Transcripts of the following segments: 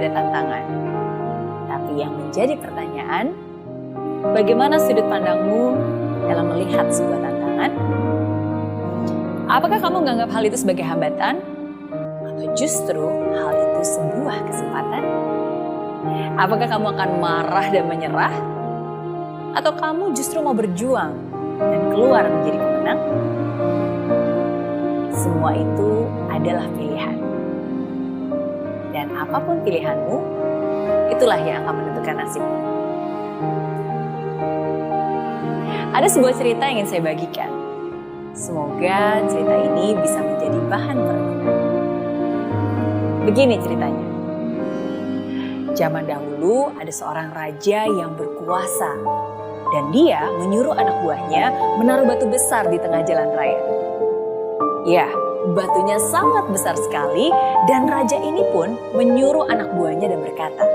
ada tantangan. Tapi yang menjadi pertanyaan, bagaimana sudut pandangmu dalam melihat sebuah tantangan? Apakah kamu menganggap hal itu sebagai hambatan? Atau justru hal itu sebuah kesempatan? Apakah kamu akan marah dan menyerah? Atau kamu justru mau berjuang dan keluar menjadi pemenang? Semua itu adalah pilihan. Dan apapun pilihanmu, itulah yang akan menentukan nasibmu. Ada sebuah cerita yang ingin saya bagikan. Semoga cerita ini bisa menjadi bahan perenungan. Begini ceritanya. Zaman dahulu ada seorang raja yang berkuasa. Dan dia menyuruh anak buahnya menaruh batu besar di tengah jalan raya. Ya, batunya sangat besar sekali dan raja ini pun menyuruh anak buahnya dan berkata,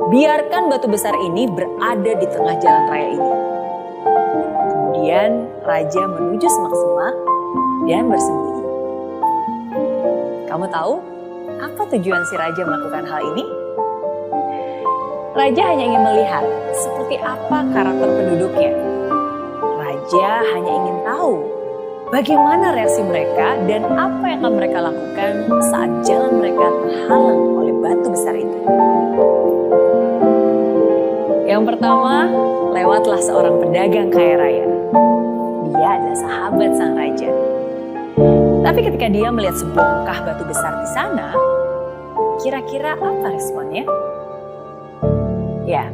biarkan batu besar ini berada di tengah jalan raya ini. Kemudian raja menuju semak-semak dan bersembunyi. Kamu tahu apa tujuan si raja melakukan hal ini? Raja hanya ingin melihat seperti apa karakter penduduknya. Raja hanya ingin tahu bagaimana reaksi mereka dan apa yang akan mereka lakukan saat jalan mereka terhalang oleh batu besar itu. Yang pertama, lewatlah seorang pedagang kaya raya. Dia adalah sahabat sang raja. Tapi ketika dia melihat sebongkah batu besar di sana, kira-kira apa responnya? Ya,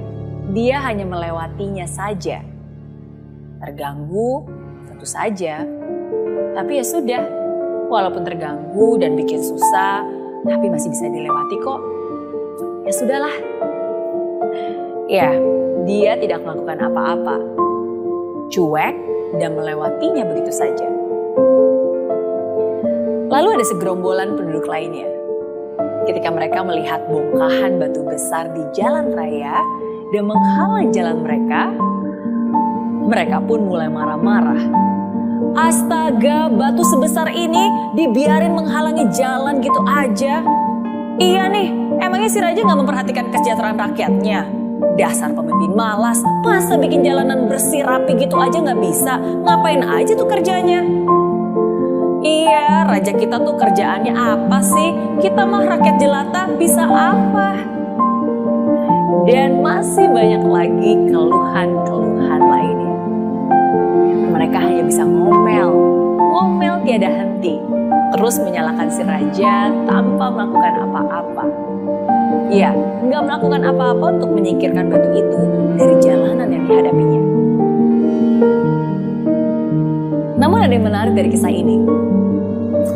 dia hanya melewatinya saja. Terganggu, tentu saja. Tapi ya sudah, walaupun terganggu dan bikin susah, tapi masih bisa dilewati kok. Ya sudahlah. Ya, dia tidak melakukan apa-apa. Cuek dan melewatinya begitu saja. Lalu ada segerombolan penduduk lainnya. Ketika mereka melihat bongkahan batu besar di jalan raya dan menghalang jalan mereka pun mulai marah-marah. Astaga, batu sebesar ini dibiarin menghalangi jalan gitu aja. Iya nih, emangnya si raja gak memperhatikan kesejahteraan rakyatnya? Dasar pemimpin malas, masa bikin jalanan bersih rapi gitu aja gak bisa? Ngapain aja tuh kerjanya? Iya, raja kita tuh kerjaannya apa sih? Kita mah rakyat jelata, bisa apa? Dan masih banyak lagi keluhan-keluhan lainnya. Mereka hanya bisa ngomel tiada henti. Terus menyalahkan si raja tanpa melakukan apa-apa. Iya, nggak melakukan apa-apa untuk menyingkirkan batu itu dari jalanan yang dihadapinya. Namun ada yang menarik dari kisah ini.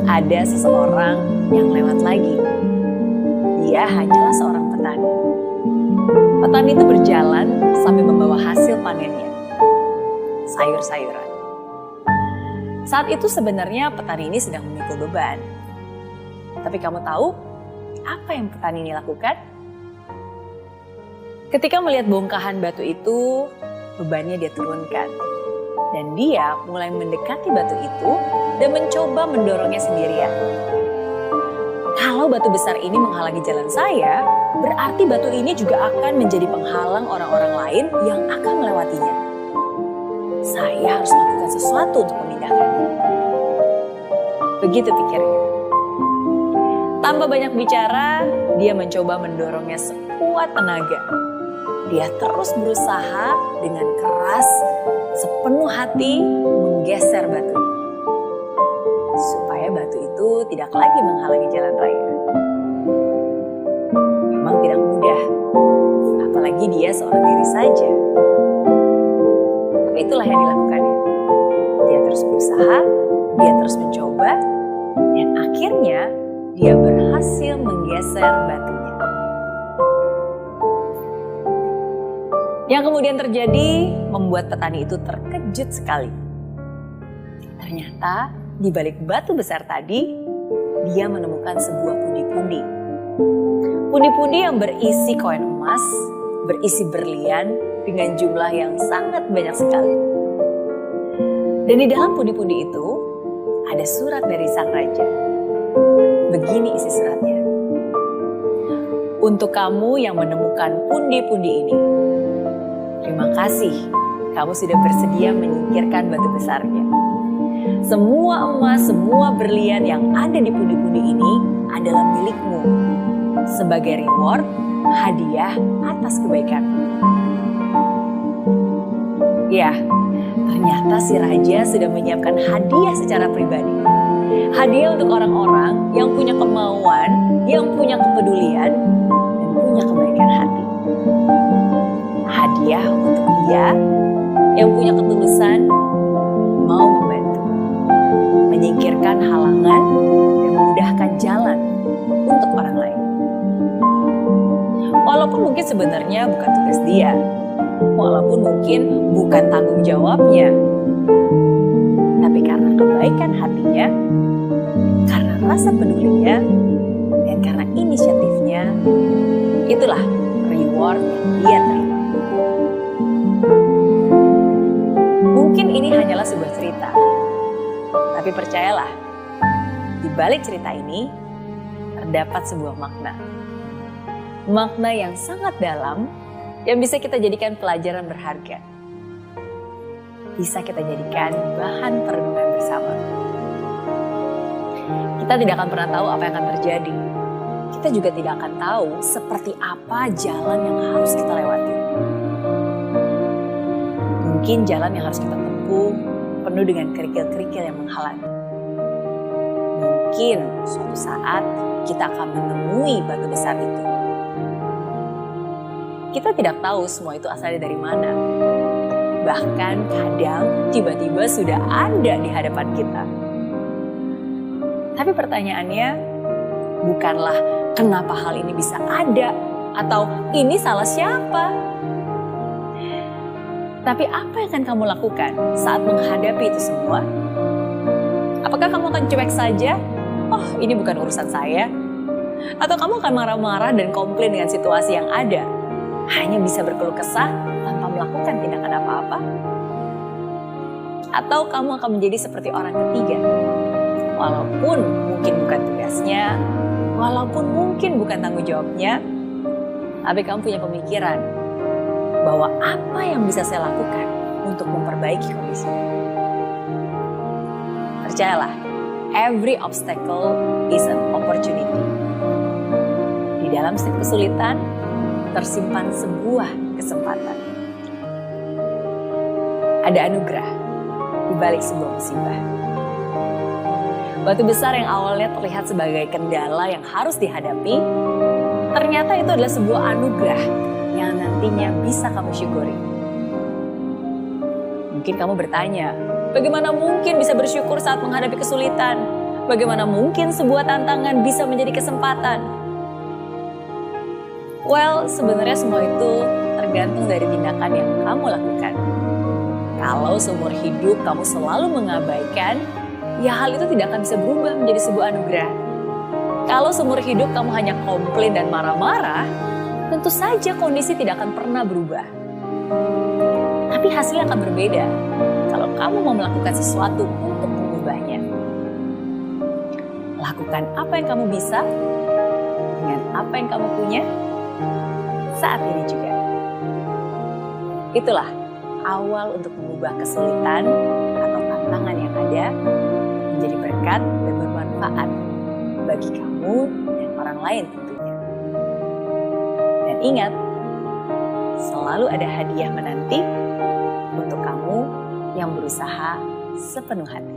Ada seseorang yang lewat lagi. Dia hanyalah seorang petani. Petani itu berjalan sambil membawa hasil panennya. Sayur-sayuran. Saat itu sebenarnya petani ini sedang memikul beban. Tapi kamu tahu apa yang petani ini lakukan? Ketika melihat bongkahan batu itu, bebannya dia turunkan. Dan dia mulai mendekati batu itu dan mencoba mendorongnya sendirian. Kalau batu besar ini menghalangi jalan saya, berarti batu ini juga akan menjadi penghalang orang-orang lain yang akan melewatinya. Saya harus melakukan sesuatu untuk memindahkannya. Begitu pikirnya. Tanpa banyak bicara, dia mencoba mendorongnya sekuat tenaga. Dia terus berusaha dengan keras, sepenuh hati menggeser batu. Supaya batu itu tidak lagi menghalangi jalan raya. Memang tidak mudah, apalagi dia seorang diri saja. Tapi itulah yang dilakukannya. Dia terus berusaha, dia terus mencoba, dan akhirnya dia berhasil menggeser batunya. Yang kemudian terjadi membuat petani itu terkejut sekali. Ternyata di balik batu besar tadi, dia menemukan sebuah pundi-pundi. Pundi-pundi yang berisi koin emas, berisi berlian dengan jumlah yang sangat banyak sekali. Dan di dalam pundi-pundi itu ada surat dari sang raja. Begini isi suratnya. Untuk kamu yang menemukan pundi-pundi ini, terima kasih kamu sudah bersedia menyingkirkan batu besarnya. Semua emas, semua berlian yang ada di pundi-pundi ini adalah milikmu sebagai reward, hadiah atas kebaikanmu. Ya, ternyata si raja sudah menyiapkan hadiah secara pribadi. Hadiah untuk orang-orang yang punya kemauan, yang punya kepedulian, dan punya kebaikan hati. Hadiah untuk dia yang punya ketulusan, mau membantu, menyingkirkan halangan, dan memudahkan jalan untuk orang lain. Walaupun mungkin sebenarnya bukan tugas dia, walaupun mungkin bukan tanggung jawabnya, tapi karena kebaikan hatinya, karena rasa pedulinya, dan karena inisiatifnya, itulah reward yang dia terima. Mungkin ini hanyalah sebuah cerita, tapi percayalah, di balik cerita ini terdapat sebuah makna. Makna yang sangat dalam, yang bisa kita jadikan pelajaran berharga. Bisa kita jadikan bahan perenungan bersama. Kita tidak akan pernah tahu apa yang akan terjadi. Kita juga tidak akan tahu seperti apa jalan yang harus kita lewati. Mungkin jalan yang harus kita tempuh penuh dengan kerikil-kerikil yang menghalangi. Mungkin suatu saat kita akan menemui batu besar itu. Kita tidak tahu semua itu asalnya dari mana. Bahkan kadang tiba-tiba sudah ada di hadapan kita. Tapi pertanyaannya bukanlah kenapa hal ini bisa ada atau ini salah siapa. Tapi apa yang akan kamu lakukan saat menghadapi itu semua? Apakah kamu akan cuek saja? Oh, ini bukan urusan saya. Atau kamu akan marah-marah dan komplain dengan situasi yang ada? Hanya bisa berkeluh kesah tanpa melakukan tindakan apa-apa? Atau kamu akan menjadi seperti orang ketiga? Walaupun mungkin bukan tugasnya, walaupun mungkin bukan tanggung jawabnya, tapi kamu punya pemikiran bahwa apa yang bisa saya lakukan untuk memperbaiki kondisi. Percayalah, every obstacle is an opportunity. Di dalam setiap kesulitan, tersimpan sebuah kesempatan. Ada anugerah di balik sebuah musibah. Batu besar yang awalnya terlihat sebagai kendala yang harus dihadapi, ternyata itu adalah sebuah anugerah yang nantinya bisa kamu syukuri. Mungkin kamu bertanya, bagaimana mungkin bisa bersyukur saat menghadapi kesulitan? Bagaimana mungkin sebuah tantangan bisa menjadi kesempatan? Well, sebenarnya semua itu tergantung dari tindakan yang kamu lakukan. Kalau seumur hidup kamu selalu mengabaikan, ya hal itu tidak akan bisa berubah menjadi sebuah anugerah. Kalau seumur hidup kamu hanya komplain dan marah-marah, tentu saja kondisi tidak akan pernah berubah. Tapi hasilnya akan berbeda kalau kamu mau melakukan sesuatu untuk mengubahnya. Lakukan apa yang kamu bisa dengan apa yang kamu punya saat ini juga. Itulah awal untuk mengubah kesulitan atau tantangan yang ada menjadi berkat dan bermanfaat bagi kamu dan orang lain tentunya. Dan ingat, selalu ada hadiah menanti untuk kamu yang berusaha sepenuh hati.